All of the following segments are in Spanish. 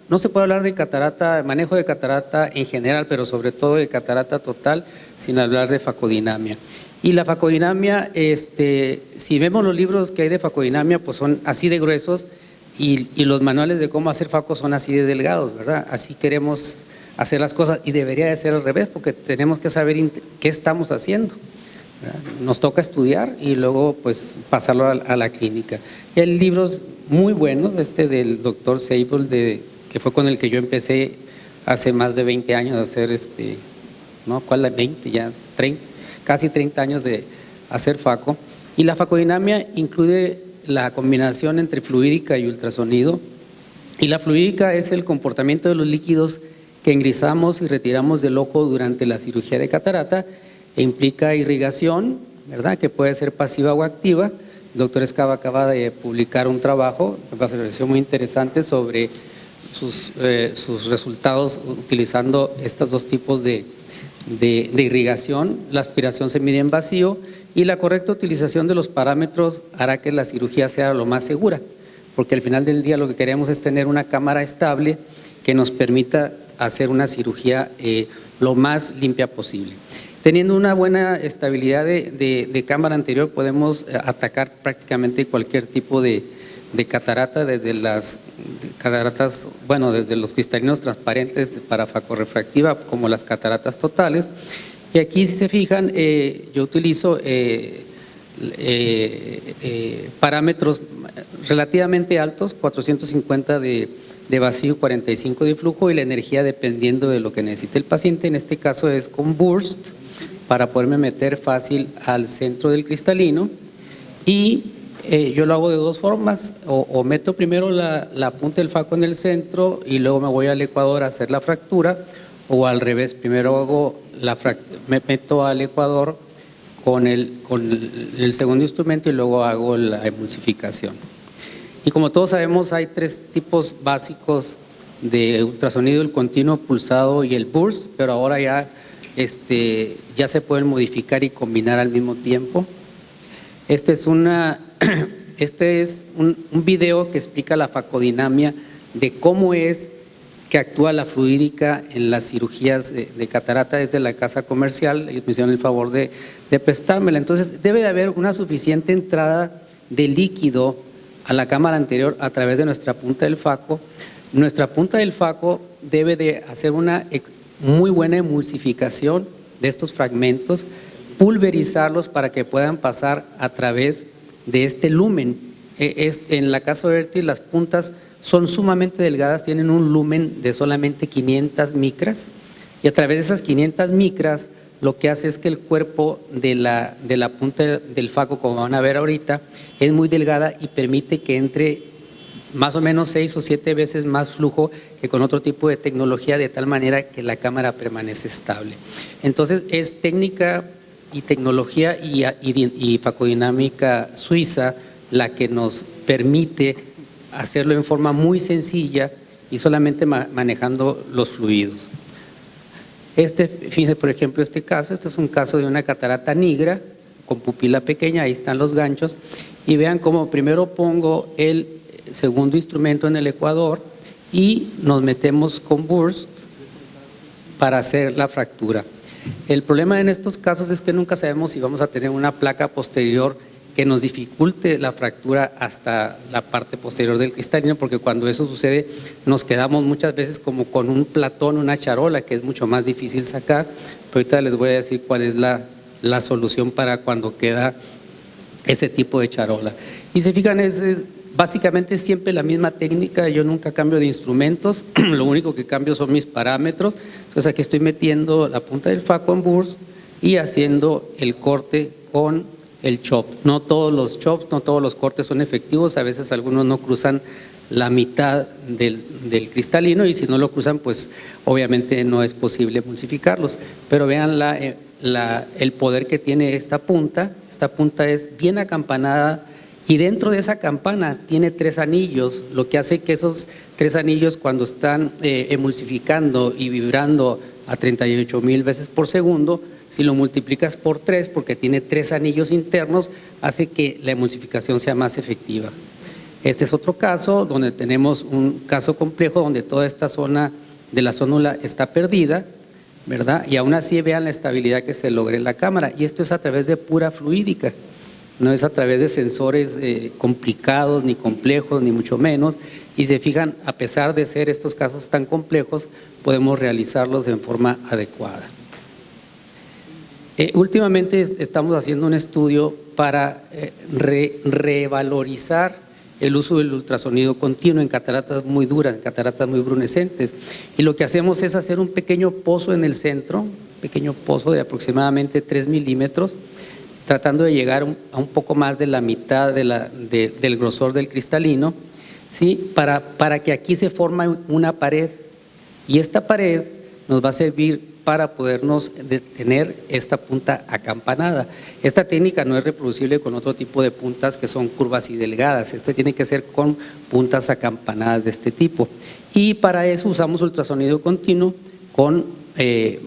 no se puede hablar de catarata, manejo de catarata en general, pero sobre todo de catarata total, sin hablar de facodinamia. Y la facodinamia, si vemos los libros que hay de facodinamia, pues son así de gruesos y los manuales de cómo hacer faco son así de delgados, ¿verdad? Así queremos hacer las cosas y debería de ser al revés, porque tenemos que saber qué estamos haciendo, ¿verdad? Nos toca estudiar y luego pues pasarlo a la clínica. Y hay libros muy buenos, del doctor Sable, que fue con el que yo empecé hace más de 20 años a hacer, ¿no? ¿Cuál es 20? Ya 30, casi 30 años de hacer faco. Y la facodinamia incluye la combinación entre fluídica y ultrasonido. Y la fluídica es el comportamiento de los líquidos que ingresamos y retiramos del ojo durante la cirugía de catarata e implica irrigación, ¿verdad?, que puede ser pasiva o activa. El doctor Escaba acaba de publicar un trabajo, me pareció muy interesante, sobre sus resultados utilizando estos dos tipos de irrigación. La aspiración se mide en vacío y la correcta utilización de los parámetros hará que la cirugía sea lo más segura, porque al final del día lo que queremos es tener una cámara estable que nos permita hacer una cirugía lo más limpia posible. Teniendo una buena estabilidad de cámara anterior, podemos atacar prácticamente cualquier tipo de catarata, desde las cataratas, bueno, desde los cristalinos transparentes para facorefractiva como las cataratas totales. Y aquí, si se fijan, yo utilizo parámetros relativamente altos, 450 de vacío, 45 de flujo, y la energía dependiendo de lo que necesite el paciente. En este caso es con burst, para poderme meter fácil al centro del cristalino. Y yo lo hago de dos formas, o meto primero la punta del faco en el centro y luego me voy al ecuador a hacer la fractura, o al revés, primero me meto al ecuador con el segundo instrumento y luego hago la emulsificación. Y como todos sabemos, hay tres tipos básicos de ultrasonido: el continuo, pulsado y el burst, pero ahora ya se pueden modificar y combinar al mismo tiempo. Este es un video que explica la facodinamia de cómo es que actúa la fluídica en las cirugías de catarata desde la casa comercial. Ellos me hicieron el favor de prestármela. Entonces debe de haber una suficiente entrada de líquido a la cámara anterior a través de nuestra punta del faco. Nuestra punta del faco debe de hacer una muy buena emulsificación de estos fragmentos, pulverizarlos para que puedan pasar a través de este lumen. En la casa Oerti las puntas son sumamente delgadas, tienen un lumen de solamente 500 micras, y a través de esas 500 micras lo que hace es que el cuerpo de la punta del faco, como van a ver ahorita, es muy delgada y permite que entre más o menos 6 o 7 veces más flujo que con otro tipo de tecnología, de tal manera que la cámara permanece estable. Entonces es técnica y tecnología y facodinámica suiza la que nos permite hacerlo en forma muy sencilla y solamente manejando los fluidos. Fíjense, por ejemplo, este es un caso de una catarata nigra con pupila pequeña. Ahí están los ganchos y vean cómo primero pongo el segundo instrumento en el ecuador y nos metemos con burst para hacer la fractura. El problema en estos casos es que nunca sabemos si vamos a tener una placa posterior que nos dificulte la fractura hasta la parte posterior del cristalino, porque cuando eso sucede nos quedamos muchas veces como con un platón, una charola, que es mucho más difícil sacar. Pero ahorita les voy a decir cuál es la solución para cuando queda ese tipo de charola. Y se fijan, básicamente es siempre la misma técnica. Yo nunca cambio de instrumentos, lo único que cambio son mis parámetros. Entonces aquí estoy metiendo la punta del faco en burst y haciendo el corte con el chop. No todos los chops, no todos los cortes son efectivos, a veces algunos no cruzan la mitad del cristalino, y si no lo cruzan, pues obviamente no es posible emulsificarlos. Pero vean el poder que tiene esta punta. Esta punta es bien acampanada y dentro de esa campana tiene 3 anillos, lo que hace que esos 3 anillos, cuando están emulsificando y vibrando a 38,000 veces por segundo, si lo multiplicas por 3, porque tiene 3 anillos internos, hace que la emulsificación sea más efectiva. Este es otro caso donde tenemos un caso complejo donde toda esta zona de la zónula está perdida, ¿verdad? Y aún así vean la estabilidad que se logra en la cámara. Y esto es a través de pura fluídica, no es a través de sensores complicados, ni complejos, ni mucho menos. Y se fijan, a pesar de ser estos casos tan complejos, podemos realizarlos en forma adecuada. Últimamente estamos haciendo un estudio para revalorizar el uso del ultrasonido continuo en cataratas muy duras, en cataratas muy brunescentes. Y lo que hacemos es hacer un pequeño pozo en el centro, un pequeño pozo de aproximadamente 3 milímetros, tratando de llegar a un poco más de la mitad del grosor del cristalino, ¿sí? Para que aquí se forme una pared, y esta pared nos va a servir para podernos detener esta punta acampanada. Esta técnica no es reproducible con otro tipo de puntas que son curvas y delgadas. Este tiene que ser con puntas acampanadas de este tipo. Y para eso usamos ultrasonido continuo con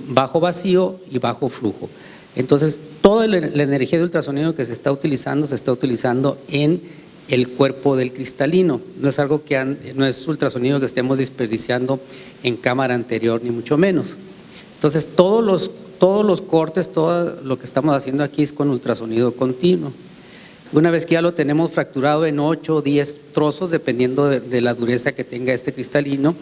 bajo vacío y bajo flujo. Entonces, toda la energía de ultrasonido que se está utilizando en el cuerpo del cristalino. No es algo no es ultrasonido que estemos desperdiciando en cámara anterior, ni mucho menos. Entonces, todos los cortes, todo lo que estamos haciendo aquí es con ultrasonido continuo. Una vez que ya lo tenemos fracturado en 8 o 10 trozos, dependiendo de la dureza que tenga este cristalino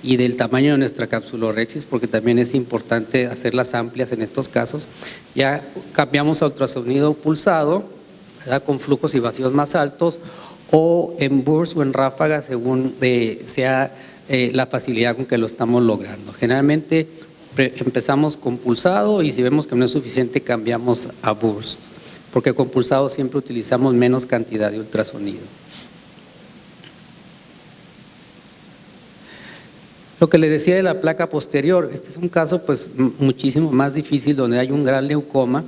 y del tamaño de nuestra capsulorhexis, porque también es importante hacerlas amplias en estos casos, ya cambiamos a ultrasonido pulsado, ¿verdad? Con flujos y vacíos más altos, o en burst o en ráfaga, según sea la facilidad con que lo estamos logrando. Generalmente empezamos con pulsado y si vemos que no es suficiente cambiamos a burst, porque con pulsado siempre utilizamos menos cantidad de ultrasonido. Lo que le decía de la placa posterior, este es un caso pues muchísimo más difícil, donde hay un gran leucoma.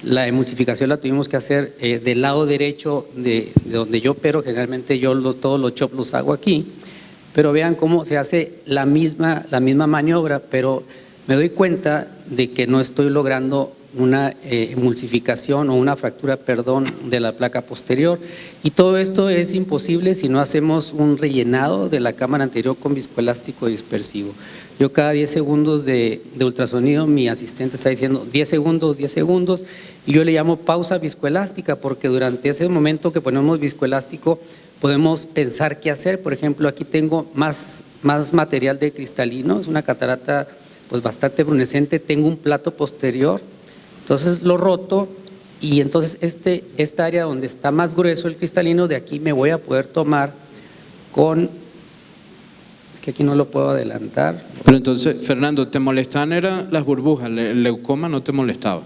La emulsificación la tuvimos que hacer del lado derecho de donde yo opero. Generalmente yo todos los chops los hago aquí, pero vean cómo se hace la misma maniobra, pero me doy cuenta de que no estoy logrando una emulsificación o una fractura, de la placa posterior. Y todo esto es imposible si no hacemos un rellenado de la cámara anterior con viscoelástico dispersivo. Yo cada 10 segundos de ultrasonido, mi asistente está diciendo 10 segundos, y yo le llamo pausa viscoelástica, porque durante ese momento que ponemos viscoelástico podemos pensar qué hacer. Por ejemplo, aquí tengo más material de cristalino, es una catarata pues bastante brunescente, tengo un plato posterior, entonces lo roto y entonces esta área donde está más grueso el cristalino, de aquí me voy a poder tomar con, es que aquí no lo puedo adelantar. Pero entonces, Fernando, ¿te molestaban eran las burbujas? ¿El leucoma no te molestaba?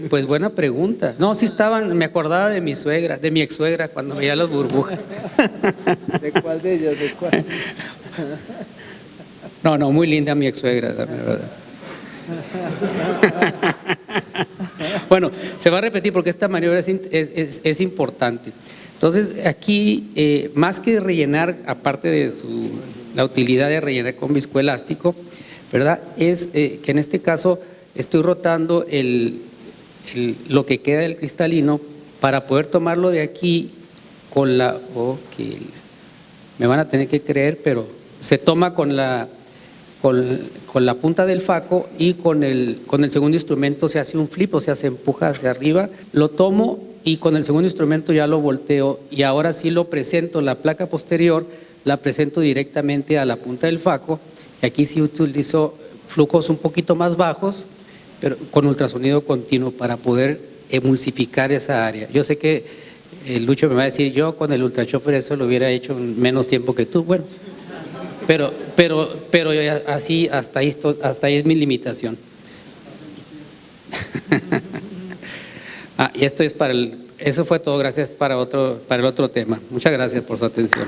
Pues buena pregunta. No, sí estaban, me acordaba de mi suegra, de mi ex suegra cuando veía las burbujas. ¿De cuál de ellas? ¿De cuál? No, muy linda mi ex suegra, la verdad. Bueno, se va a repetir porque esta maniobra es importante. Entonces, aquí, más que rellenar, aparte de la utilidad de rellenar con viscoelástico, ¿verdad? Es que en este caso estoy rotando lo que queda del cristalino para poder tomarlo de aquí con la… me van a tener que creer, pero se toma con la punta del faco, y con el segundo instrumento se hace un flip, o sea, se empuja hacia arriba, lo tomo y con el segundo instrumento ya lo volteo, y ahora sí lo presento, la placa posterior la presento directamente a la punta del faco, y aquí sí utilizo flujos un poquito más bajos, pero con ultrasonido continuo para poder emulsificar esa área. Yo sé que Lucho me va a decir, yo con el ultrachopper eso lo hubiera hecho en menos tiempo que tú, bueno. Pero así hasta ahí es mi limitación. Y esto es eso fue todo, gracias para el otro tema. Muchas gracias por su atención.